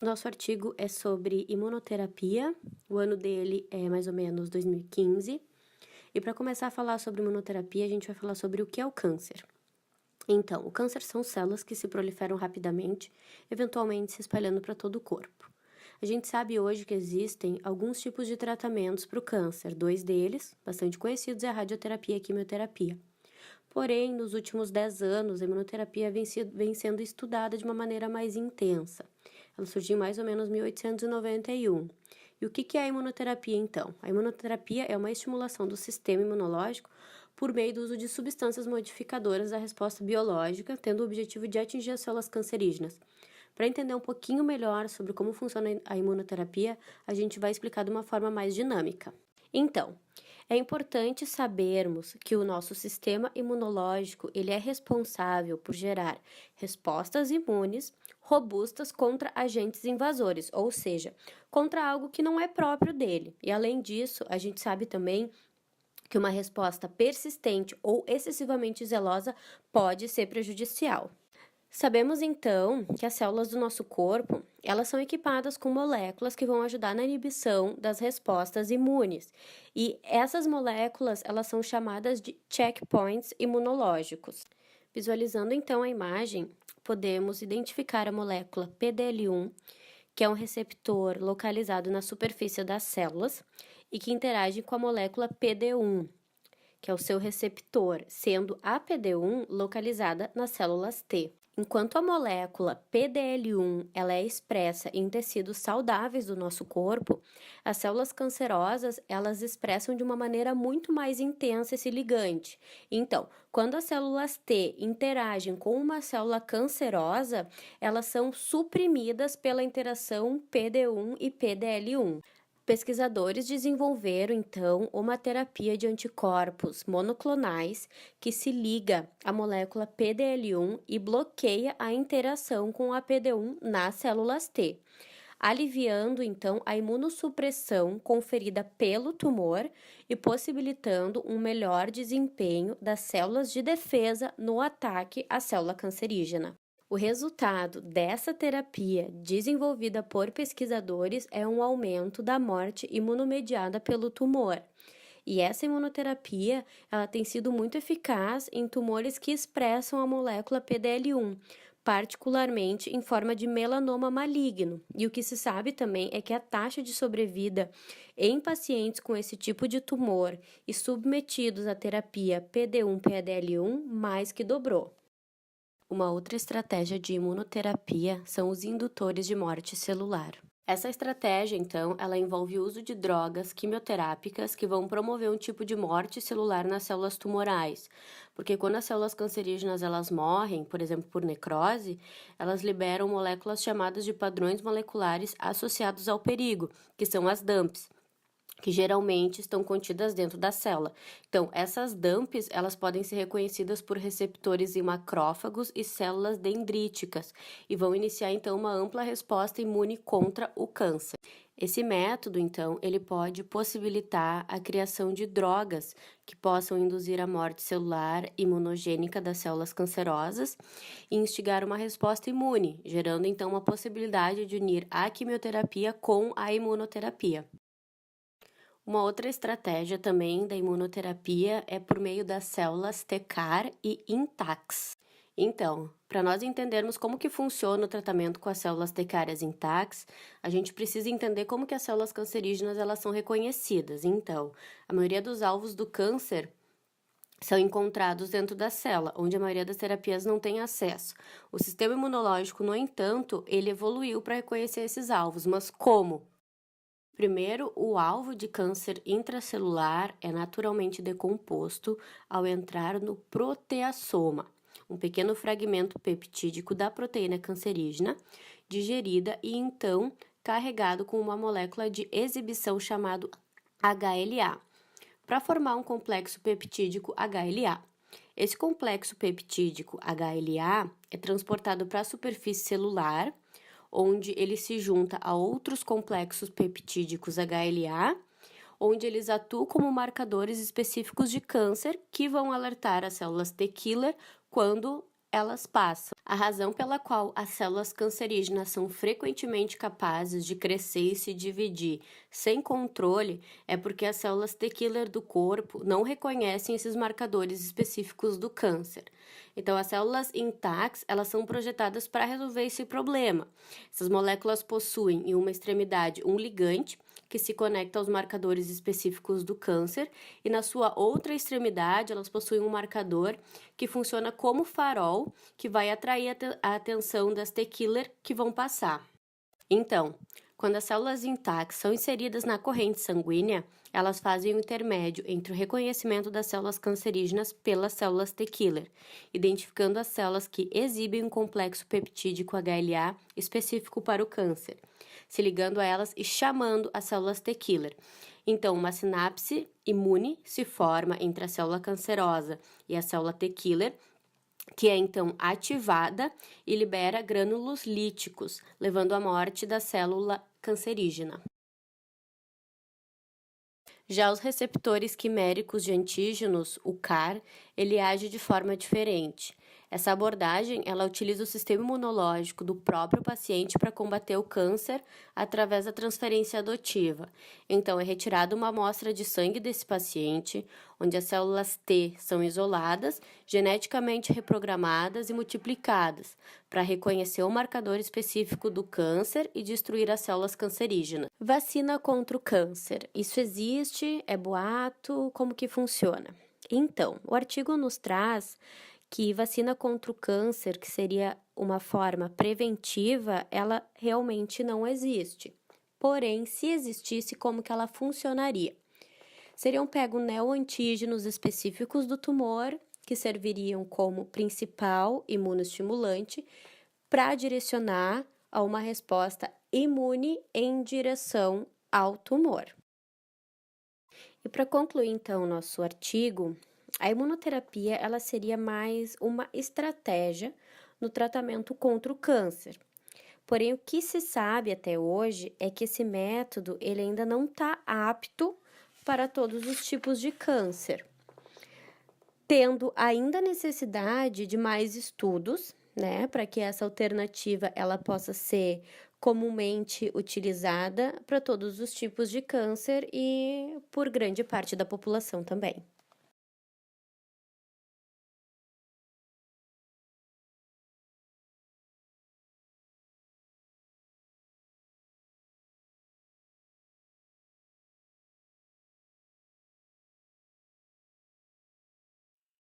Nosso artigo é sobre imunoterapia, o ano dele é mais ou menos 2015. E para começar a falar sobre imunoterapia, a gente vai falar sobre o que é o câncer. Então, o câncer são células que se proliferam rapidamente, eventualmente se espalhando para todo o corpo. A gente sabe hoje que existem alguns tipos de tratamentos para o câncer. Dois deles, bastante conhecidos, é a radioterapia e a quimioterapia. Porém, nos últimos 10 anos, a imunoterapia vem sendo estudada de uma maneira mais intensa. Ela surgiu em mais ou menos 1891. E o que é a imunoterapia, então? A imunoterapia é uma estimulação do sistema imunológico por meio do uso de substâncias modificadoras da resposta biológica, tendo o objetivo de atingir as células cancerígenas. Para entender um pouquinho melhor sobre como funciona a imunoterapia, a gente vai explicar de uma forma mais dinâmica. Então, é importante sabermos que o nosso sistema imunológico ele é responsável por gerar respostas imunes robustas contra agentes invasores, ou seja, contra algo que não é próprio dele. E além disso, a gente sabe também que uma resposta persistente ou excessivamente zelosa pode ser prejudicial. Sabemos então que as células do nosso corpo, elas são equipadas com moléculas que vão ajudar na inibição das respostas imunes. E essas moléculas, elas são chamadas de checkpoints imunológicos. Visualizando então a imagem, podemos identificar a molécula PDL1, que é um receptor localizado na superfície das células e que interage com a molécula PD1, que é o seu receptor, sendo a PD1 localizada nas células T. Enquanto a molécula PDL1 ela é expressa em tecidos saudáveis do nosso corpo, as células cancerosas elas expressam de uma maneira muito mais intensa esse ligante. Então, quando as células T interagem com uma célula cancerosa, elas são suprimidas pela interação PD1 e PDL1. Pesquisadores desenvolveram, então, uma terapia de anticorpos monoclonais que se liga à molécula PDL1 e bloqueia a interação com a PD1 nas células T, aliviando, então, a imunossupressão conferida pelo tumor e possibilitando um melhor desempenho das células de defesa no ataque à célula cancerígena. O resultado dessa terapia desenvolvida por pesquisadores é um aumento da morte imunomediada pelo tumor. E essa imunoterapia, ela tem sido muito eficaz em tumores que expressam a molécula PDL1, particularmente em forma de melanoma maligno. E o que se sabe também é que a taxa de sobrevida em pacientes com esse tipo de tumor e submetidos à terapia PD1-PDL1 mais que dobrou. Uma outra estratégia de imunoterapia são os indutores de morte celular. Essa estratégia, então, ela envolve o uso de drogas quimioterápicas que vão promover um tipo de morte celular nas células tumorais, porque quando as células cancerígenas elas morrem, por exemplo, por necrose, elas liberam moléculas chamadas de padrões moleculares associados ao perigo, que são as DAMPs, que geralmente estão contidas dentro da célula. Então, essas DAMPs, elas podem ser reconhecidas por receptores em macrófagos e células dendríticas e vão iniciar, então, uma ampla resposta imune contra o câncer. Esse método, então, ele pode possibilitar a criação de drogas que possam induzir a morte celular imunogênica das células cancerosas e instigar uma resposta imune, gerando, então, uma possibilidade de unir a quimioterapia com a imunoterapia. Uma outra estratégia também da imunoterapia é por meio das células TCAR e INTAX. Então, para nós entendermos como que funciona o tratamento com as células TCAR e INTAX, a gente precisa entender como que as células cancerígenas elas são reconhecidas. Então, a maioria dos alvos do câncer são encontrados dentro da célula, onde a maioria das terapias não tem acesso. O sistema imunológico, no entanto, ele evoluiu para reconhecer esses alvos, mas como? Primeiro, o alvo de câncer intracelular é naturalmente decomposto ao entrar no proteassoma, um pequeno fragmento peptídico da proteína cancerígena, digerida e então carregado com uma molécula de exibição chamado HLA, para formar um complexo peptídico HLA. Esse complexo peptídico HLA é transportado para a superfície celular, onde ele se junta a outros complexos peptídicos HLA, onde eles atuam como marcadores específicos de câncer que vão alertar as células T-killer quando elas passam. A razão pela qual as células cancerígenas são frequentemente capazes de crescer e se dividir sem controle é porque as células T-killer do corpo não reconhecem esses marcadores específicos do câncer. Então, as células intactas, elas são projetadas para resolver esse problema. Essas moléculas possuem em uma extremidade um ligante que se conecta aos marcadores específicos do câncer, e na sua outra extremidade elas possuem um marcador que funciona como farol, que vai atrair a atenção das T-killer que vão passar. Então, quando as células intactas são inseridas na corrente sanguínea, elas fazem o intermédio entre o reconhecimento das células cancerígenas pelas células T-killer, identificando as células que exibem um complexo peptídico HLA específico para o câncer, se ligando a elas e chamando as células T-killer. Então, uma sinapse imune se forma entre a célula cancerosa e a célula T-killer, que é então ativada e libera grânulos líticos, levando à morte da célula cancerígena. Já os receptores quiméricos de antígenos, o CAR, ele age de forma diferente. Essa abordagem, ela utiliza o sistema imunológico do próprio paciente para combater o câncer através da transferência adotiva. Então, é retirada uma amostra de sangue desse paciente, onde as células T são isoladas, geneticamente reprogramadas e multiplicadas, para reconhecer o marcador específico do câncer e destruir as células cancerígenas. Vacina contra o câncer. Isso existe? É boato? Como que funciona? Então, o artigo nos traz que vacina contra o câncer, que seria uma forma preventiva, ela realmente não existe. Porém, se existisse, como que ela funcionaria? Seriam pegos neoantígenos específicos do tumor, que serviriam como principal imunoestimulante, para direcionar a uma resposta imune em direção ao tumor. E para concluir, então, o nosso artigo, a imunoterapia ela seria mais uma estratégia no tratamento contra o câncer. Porém, o que se sabe até hoje é que esse método ele ainda não está apto para todos os tipos de câncer, tendo ainda necessidade de mais estudos, né, para que essa alternativa ela possa ser comumente utilizada para todos os tipos de câncer e por grande parte da população também.